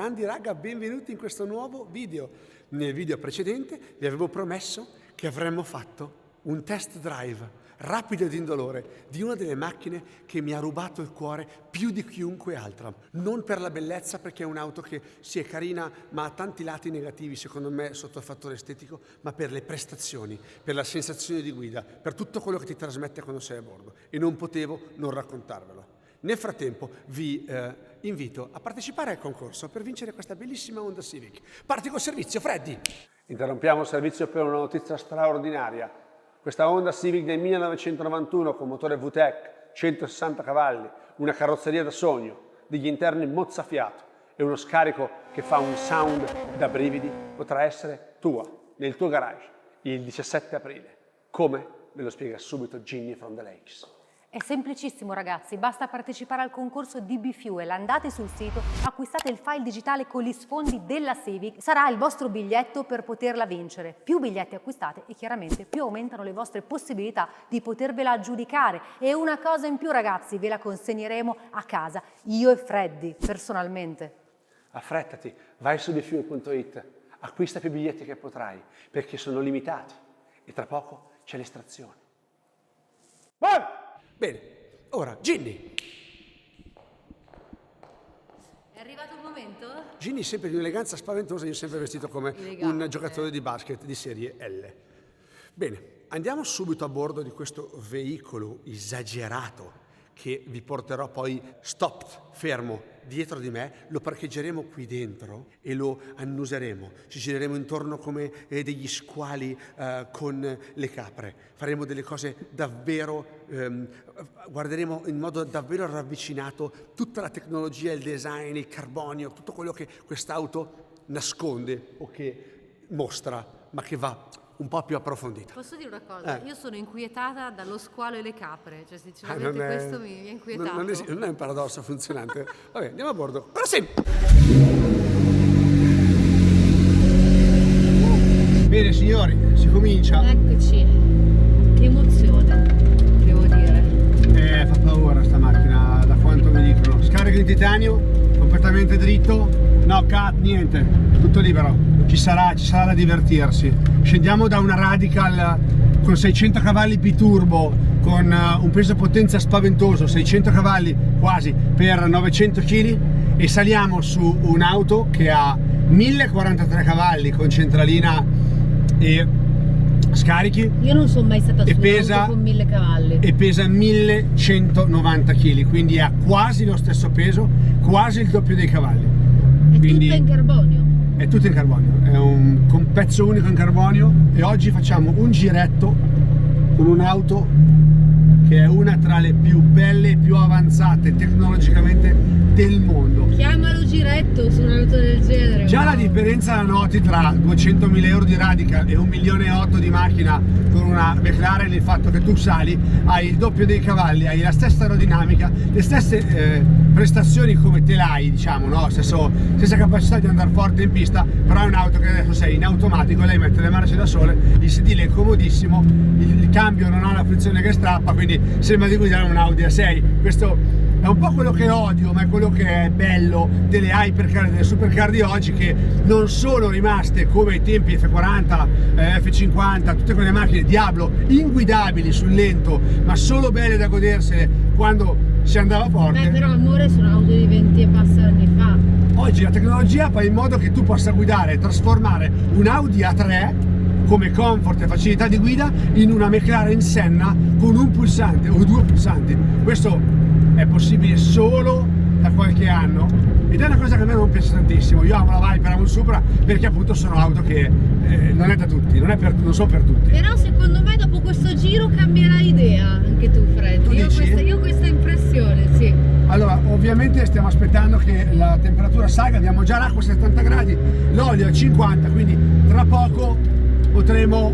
grandi raga, benvenuti in questo nuovo video. Nel video precedente vi avevo promesso che avremmo fatto un test drive rapido ed indolore di una delle macchine che mi ha rubato il cuore più di chiunque altra. Non per la bellezza, perché è un'auto che sì è carina ma ha tanti lati negativi secondo me sotto il fattore estetico, ma per le prestazioni, per la sensazione di guida, per tutto quello che ti trasmette quando sei a bordo, e non potevo non raccontarvelo. Nel frattempo vi invito a partecipare al concorso per vincere questa bellissima Honda Civic. Parti col servizio, Freddy! Interrompiamo il servizio per una notizia straordinaria. Questa Honda Civic del 1991 con motore VTEC, 160 cavalli, una carrozzeria da sogno, degli interni mozzafiato e uno scarico che fa un sound da brividi potrà essere tua, nel tuo garage, il 17 aprile. Come? Ve lo spiega subito Ginny from the Lakes. È semplicissimo ragazzi, basta partecipare al concorso DB Fuel, andate sul sito, acquistate il file digitale con gli sfondi della Civic, sarà il vostro biglietto per poterla vincere. Più biglietti acquistate e chiaramente più aumentano le vostre possibilità di potervela aggiudicare. E una cosa in più ragazzi, ve la consegneremo a casa, io e Freddy, personalmente. Affrettati, vai su dbfuel.it, acquista più biglietti che potrai, perché sono limitati e tra poco c'è l'estrazione. Vai! Bene, ora Ginny. È arrivato il momento? Ginny sempre di un'eleganza spaventosa, io sempre vestito come un giocatore di basket di serie L. Bene, andiamo subito a bordo di questo veicolo esagerato che vi porterò poi fermo dietro di me, lo parcheggeremo qui dentro e lo annuseremo, ci gireremo intorno come degli squali con le capre, faremo delle cose davvero, guarderemo in modo davvero ravvicinato tutta la tecnologia, il design, il carbonio, tutto quello che quest'auto nasconde o che mostra, ma che va un po' più approfondito. Posso dire una cosa? Io sono inquietata dallo squalo e le capre, cioè sinceramente questo mi ha inquietato. Non è un paradosso funzionante. Vabbè, andiamo a bordo. Ora sì! Bene signori, si comincia. Eccoci, che emozione, devo dire. Fa paura sta macchina, da quanto mi dicono. Scarico in titanio, completamente dritto, no cut, niente, tutto libero. Ci sarà da divertirsi. Scendiamo da una Radical con 600 cavalli biturbo, con un peso potenza spaventoso, 600 cavalli quasi per 900 kg, e saliamo su un'auto che ha 1043 cavalli con centralina e scarichi. Io non sono mai stata su un'auto con 1000 cavalli. E pesa 1190 kg, quindi ha quasi lo stesso peso, quasi il doppio dei cavalli. Quindi, tutta in carbonio? È tutto in carbonio, è un pezzo unico in carbonio, e oggi facciamo un giretto con un'auto che è una tra le più belle e più avanzate tecnologicamente del mondo. Chiamalo giretto su un'auto del genere. Già la differenza la noti tra 200.000 euro di Radical e 1,8 milioni di macchina con una McLaren, il fatto che tu sali, hai il doppio dei cavalli, hai la stessa aerodinamica, le stesse prestazioni come te l'hai, diciamo, no? Stessa capacità di andare forte in pista, però è un'auto che adesso sei in automatico, lei mette le marce da sole, il sedile è comodissimo, il cambio non ha la frizione che strappa, quindi sembra di guidare un Audi A6. Questo è un po' quello che odio, ma è quello che è bello delle hypercar, delle supercar di oggi, che non sono rimaste come ai tempi F40, F50, tutte quelle macchine Diablo inguidabili sul lento, ma solo belle da godersele quando si andava forte. Beh, però amore, sono auto di 20 e passa anni fa. Oggi la tecnologia fa in modo che tu possa guidare e trasformare un Audi A3 come comfort e facilità di guida in una McLaren Senna con un pulsante o due pulsanti. Questo è possibile solo da qualche anno ed è una cosa che a me non piace tantissimo. Io amo la Viper, amo il Supra, perché appunto sono auto che non è da tutti, non sono per tutti. Però secondo me dopo questo giro cambierai idea anche tu, Freddy. Io ho questa impressione, sì. Allora, ovviamente stiamo aspettando che la temperatura salga, abbiamo già l'acqua a 70 gradi, l'olio a 50, quindi tra poco potremo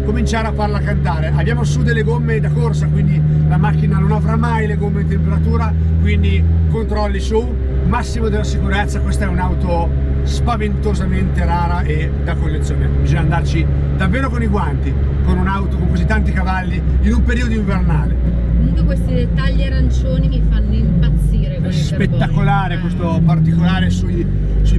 cominciare a farla cantare. Abbiamo su delle gomme da corsa, quindi la macchina non avrà mai le gomme in temperatura, quindi controlli su, massimo della sicurezza. Questa è un'auto spaventosamente rara e da collezione, bisogna andarci davvero con i guanti con un'auto con così tanti cavalli in un periodo invernale. Comunque questi dettagli arancioni mi fanno impazzire. spettacolare questo particolare sui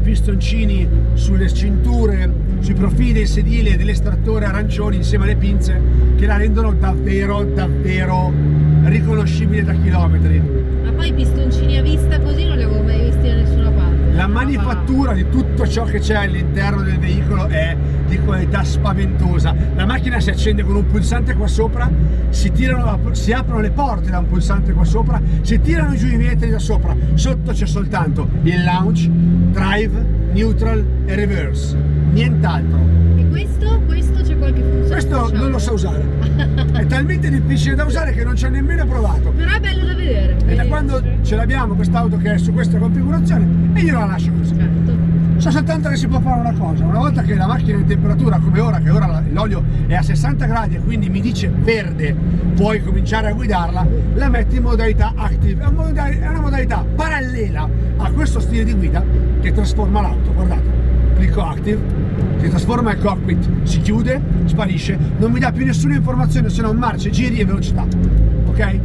pistoncini, sulle cinture, sui profili del sedile e dell'estrattore arancioni insieme alle pinze che la rendono davvero davvero riconoscibile da chilometri. Ma poi i pistoncini a vista così non li avevo mai visti da nessuna parte. La manifattura di tutto ciò che c'è all'interno del veicolo è di qualità spaventosa. La macchina si accende con un pulsante qua sopra, si aprono le porte da un pulsante qua sopra, si tirano giù i vetri da sopra. Sotto c'è soltanto il launch, drive, neutral e reverse, nient'altro. E questo c'è qualche funzione? Questo non lo so usare, è talmente difficile da usare che non ci ho nemmeno provato. Però è bello da vedere. E da quando ce l'abbiamo quest'auto che è su questa configurazione, e io la lascio così. Certo. So soltanto che si può fare una cosa: una volta che la macchina è in temperatura come ora, che ora l'olio è a 60 gradi e quindi mi dice verde, puoi cominciare a guidarla, la metti in modalità active. È una modalità parallela a questo stile di guida che trasforma l'auto. Guardate, clicco active, si trasforma il cockpit, si chiude, sparisce, non mi dà più nessuna informazione se non marce, giri e velocità, ok?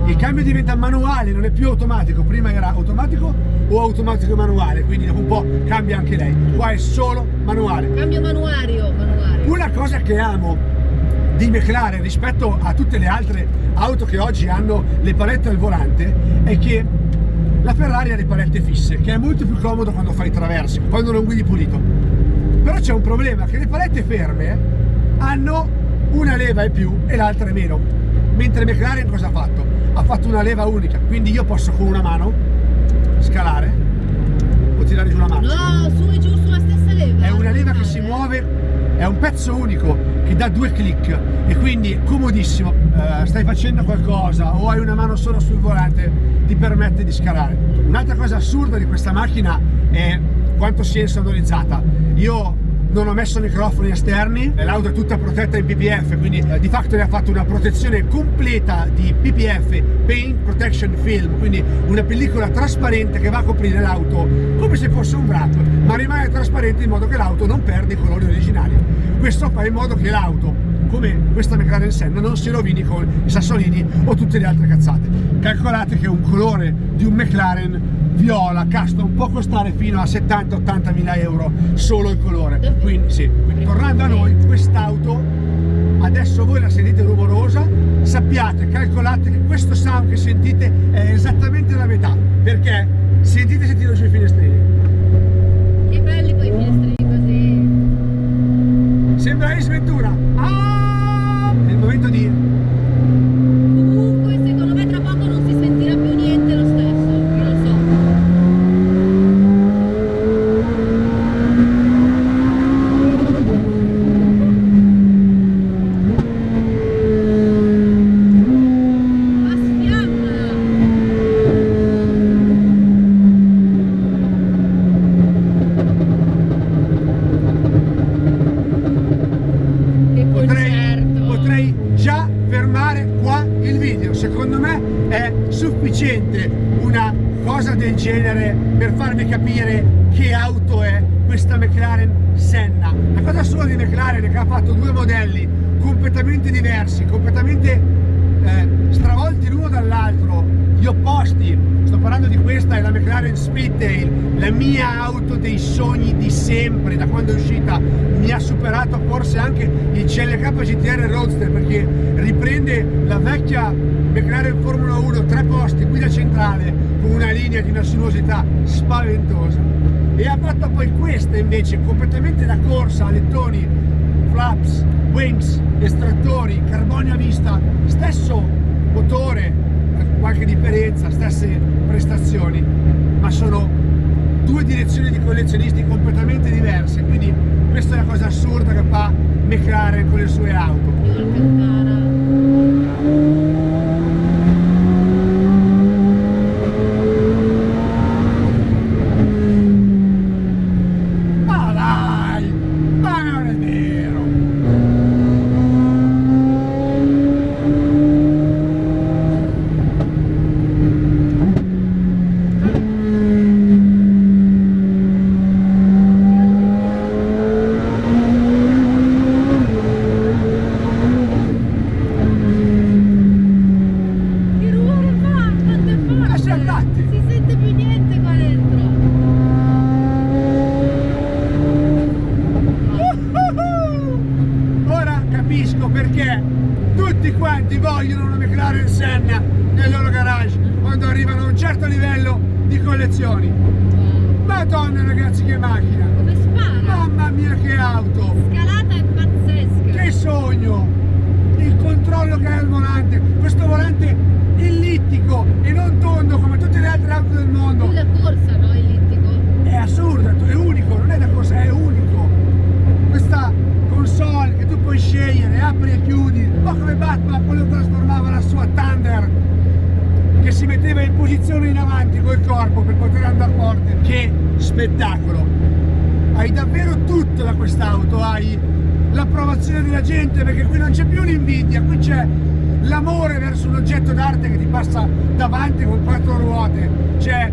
Il cambio diventa manuale, non è più automatico. Prima era automatico o automatico manuale, quindi dopo un po' cambia anche lei. Qua è solo manuale. Cambio manuario. Una cosa che amo di McLaren rispetto a tutte le altre auto che oggi hanno le palette al volante è che la Ferrari ha le palette fisse, che è molto più comodo quando fai traversi, quando non guidi pulito. Però c'è un problema, che le palette ferme hanno una leva in più e l'altra in meno. Mentre McLaren cosa ha fatto? Ha fatto una leva unica, quindi io posso con una mano scalare o tirare giù la mano. No, su e giù sulla stessa leva. È una leva che si muove, è un pezzo unico che dà 2 click e quindi è comodissimo. Stai facendo qualcosa o hai una mano solo sul volante, ti permette di scalare. Un'altra cosa assurda di questa macchina è quanto sia insonorizzata. Io non ho messo microfoni esterni, l'auto è tutta protetta in PPF, quindi di fatto le ha fatto una protezione completa di PPF, Paint Protection Film, quindi una pellicola trasparente che va a coprire l'auto come se fosse un wrap, ma rimane trasparente in modo che l'auto non perde i colori originali. Questo fa in modo che l'auto, come questa McLaren Senna, non si rovini con i sassolini o tutte le altre cazzate. Calcolate che un colore di un McLaren viola custom può costare fino a 70-80 mila euro solo il colore. Quindi sì, tornando a noi, quest'auto adesso voi la sentite rumorosa, sappiate, calcolate che questo sound che sentite è esattamente la metà, perché sentite se tiro giù i finestrini. Che belli quei finestrini così. Sembra Ace Ventura. Ah! È il momento di... Comunque secondo me tra poco non si sentirà più niente lo stesso, io lo so. Ma sfiamma! Che concerto! Potrei già fermare qua il video. Secondo me è sufficiente una cosa del genere per farvi capire che auto è questa McLaren Senna. La cosa sola di McLaren è che ha fatto 2 modelli completamente diversi, completamente stravolti l'uno dall'altro, gli opposti. Sto parlando di questa, è la McLaren Speedtail, la mia auto dei sogni di sempre, da quando è uscita mi ha superato forse anche il CLK GTR Roadster, perché riprende la vecchia McLaren Formula 1, 3 posti, guida centrale, con una linea di una sinuosità spaventosa, e ha fatto poi questa invece completamente da corsa, alettoni, flaps, wings, estrattori, carbonio a vista, stesso motore, qualche differenza, stesse prestazioni, ma sono 2 direzioni di collezionisti completamente diverse, quindi questa è la cosa assurda che fa McLaren con le sue auto. Io Alcantara. Ma dai, ma non è vero! si abbatti. Si sente più niente qua dentro. Ora capisco perché tutti quanti vogliono una McLaren Senna nel loro garage quando arrivano a un certo livello di collezioni. Wow. Madonna ragazzi, che macchina! Come spara? Mamma mia, che auto! Scalata è pazzesca. Che sogno! Il controllo che ha al volante, questo volante ellittico e non tondo come tutte le altre auto del mondo. Più da corsa, no? Ellittico. È assurdo, è unico, non è da cosa, è unico. Questa console che tu puoi scegliere, apri e chiudi, un po' come Batman quando trasformava la sua Thunder, che si metteva in posizione in avanti col corpo per poter andare forte. Che spettacolo! Hai davvero tutto da quest'auto, hai l'approvazione della gente, perché qui non c'è più l'invidia, qui c'è l'amore verso un oggetto d'arte che ti passa davanti con 4 ruote, c'è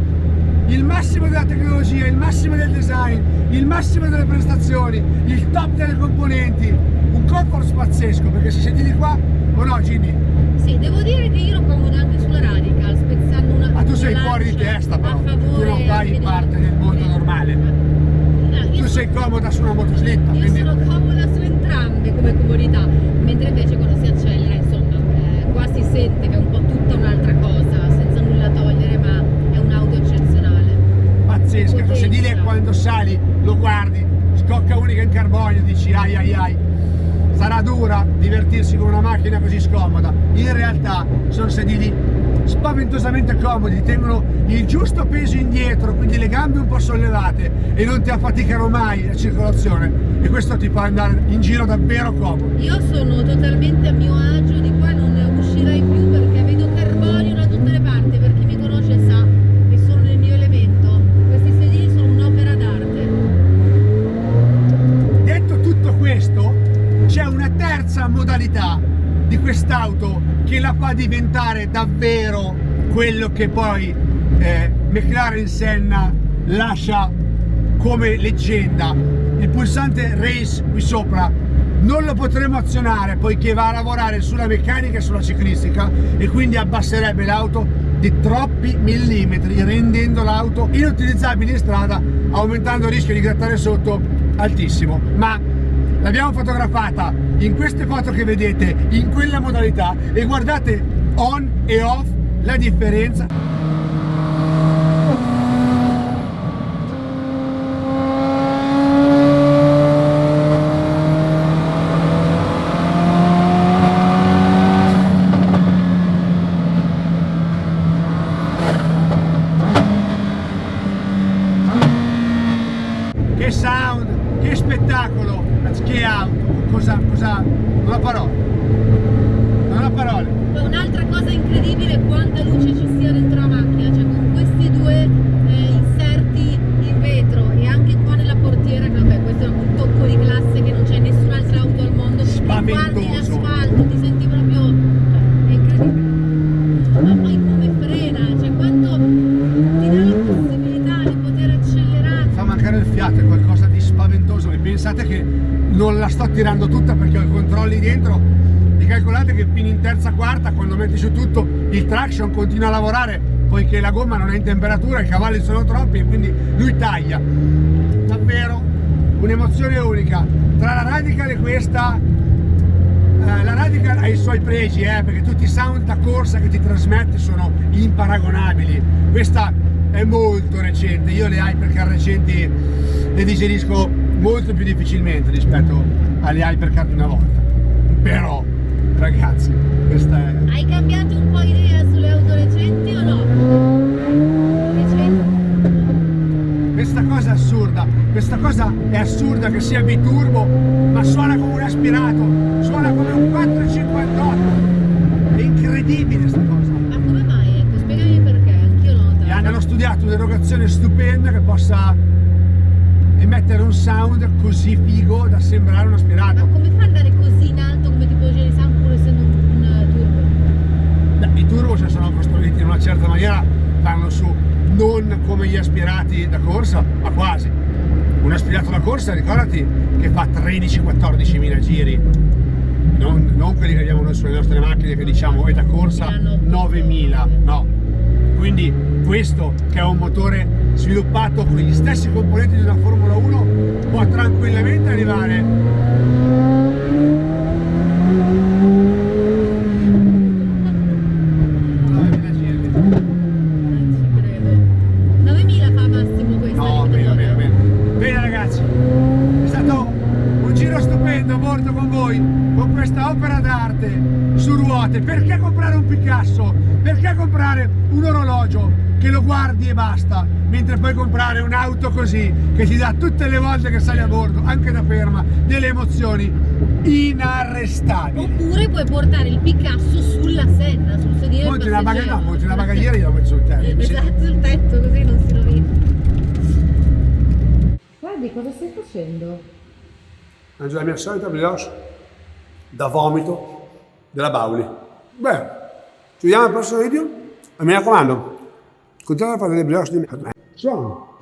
il massimo della tecnologia, il massimo del design, il massimo delle prestazioni, il top delle componenti, un comfort pazzesco, perché se siedi di qua, o no Ginny? Sì, devo dire che io ero comoda anche sulla Radical, spezzando una. Ma tu sei una fuori di lancia testa però, a favore tu non fai anche parte del mondo normale, No, io tu sei comoda su una motoslitta, Io quindi... sono comoda su entrambe come comodità, mentre invece quando si accelera, insomma, qua si sente che è un po' tutta un'altra cosa, senza nulla togliere, ma è un'auto eccezionale. Pazzesca, questo Potenza. sedile quando sali lo guardi, scocca unica in carbonio, dici ai ai ai, sarà dura divertirsi con una macchina così scomoda. In realtà sono sedili spaventosamente comodi, tengono il giusto peso indietro, quindi le gambe un po' sollevate e non ti affaticano mai la circolazione, e questo ti fa andare in giro davvero comodo. Io sono totalmente a mio agio, di qua non ne uscirei più perché vedo carbonio da tutte le parti, per chi mi conosce sa che sono nel mio elemento. Questi sedili sono un'opera d'arte. Detto tutto questo, c'è una terza modalità di quest'auto che la fa diventare davvero quello che poi McLaren Senna lascia come leggenda. Il pulsante Race qui sopra non lo potremo azionare poiché va a lavorare sulla meccanica e sulla ciclistica, e quindi abbasserebbe l'auto di troppi millimetri, rendendo l'auto inutilizzabile in strada, aumentando il rischio di grattare sotto altissimo. Ma l'abbiamo fotografata in queste foto che vedete in quella modalità, e guardate on e off la differenza. Che sound, che spettacolo, che auto, cosa, non ho parole, non ho parole. Poi un'altra cosa incredibile è quanta luce ci sia dentro la macchina, cioè con questi due inserti in vetro e anche qua nella portiera, che vabbè, questo è un tocco di classe che non c'è nessun'altra auto al mondo. Spaventoso. Guardi l'asfalto, ti senti proprio, è incredibile. Ma poi come frena, cioè quanto ti dà la possibilità di poter accelerare. Fa mancare il fiato, è qualcosa di spaventoso, e pensate che non la sto tirando tutta perché ho i controlli dentro, e calcolate che fino in terza quarta, quando metti su tutto, il traction continua a lavorare poiché la gomma non è in temperatura, i cavalli sono troppi e quindi lui taglia. Davvero un'emozione unica. Tra la Radical e questa, la Radical ha i suoi pregi, perché tutti i sound da corsa che ti trasmette sono imparagonabili. Questa è molto recente, io le hypercar recenti le digerisco molto più difficilmente rispetto alle hypercar di una volta, però ragazzi, questa è... Hai cambiato un po' idea sulle auto recenti o no? Recenti? Questa cosa è assurda, questa cosa è assurda che sia biturbo, ma suona come un aspirato, suona come un 458, è incredibile sta cosa. Ma come mai? Ecco, spiegami perché, anch'io l'ho notato. E hanno studiato un'erogazione stupenda che possa emettere un sound così figo da sembrare un Ma aspirato. come fa ad andare così in alto come tipologia di sound pur essendo un turbo? I turbo, se sono costruiti in una certa maniera, vanno su non come gli aspirati da corsa, ma quasi. Un aspirato da corsa, ricordati, che fa 13-14 mila giri, non quelli che abbiamo noi sulle nostre macchine che diciamo è da corsa 9.000, no. Quindi questo, che è un motore sviluppato con gli stessi componenti di una Formula 1, può tranquillamente arrivare Non ci credo. 9000 fa massimo questo. No, bene, bene, bene. Bene ragazzi, è stato un giro stupendo, molto con voi, con questa opera d'arte su ruote. Perché comprare un Picasso? Perché comprare un orologio che lo guardi e basta, mentre puoi comprare un'auto così, che ti dà tutte le volte che sali a bordo, anche da ferma, delle emozioni inarrestabili. Oppure puoi portare il Picasso sulla Senna, sul sedile del passeggero. Monti una bagagliera e glielo metti sul tetto. Esatto, sul tetto, così non si rovina. Guardi, cosa stai facendo? Mangio la mia solita brioche da vomito della Bauli. Beh, ci vediamo al prossimo video e mi raccomando, continuate a fare delle brioche di me. Sono.